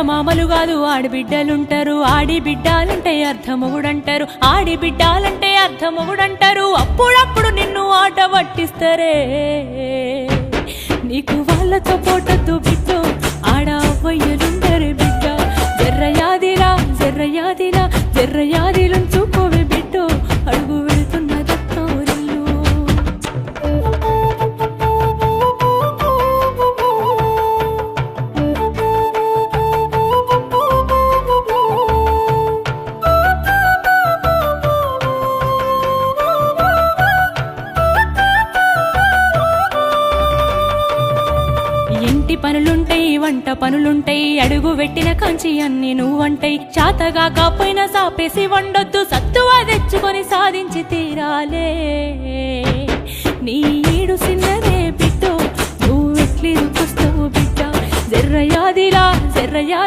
మామలు కాదు ఆడిబిడ్డలుంటారు, ఆడిబిడ్డాలంటే అర్థమొగుడంటారు, ఆడిబిడ్డాలంటే అర్థమొగుడంటారు. అప్పుడప్పుడు నిన్ను ఆట పట్టిస్తారే, నీకు వాళ్ళతో పోటద్దు బిడ్డ, ఆడ అవ్వయ్యలుండరు బిడ్డ. జర్రయాదిలా జర్రయాదిలా జర్రయాదిలుంచుకోవే బిడ్డ, అడుగు వెళ్తున్న దత్తోరిల్లు. ఇంటి పనులుంటాయి, వంట పనులుంటాయి, అడుగు పెట్టిన కంచి అన్ని నువ్వంటాయి. చాతగా కాపోయినా సాపేసి వండొద్దు, సత్తువా తెచ్చుకొని సాధించి తీరాలే. నీ ఈడు సిన్నదే బిడ్డ, నువ్వెట్లి రుకుస్తావు బిడ్డ. జర్రయాదిలా జర్రయా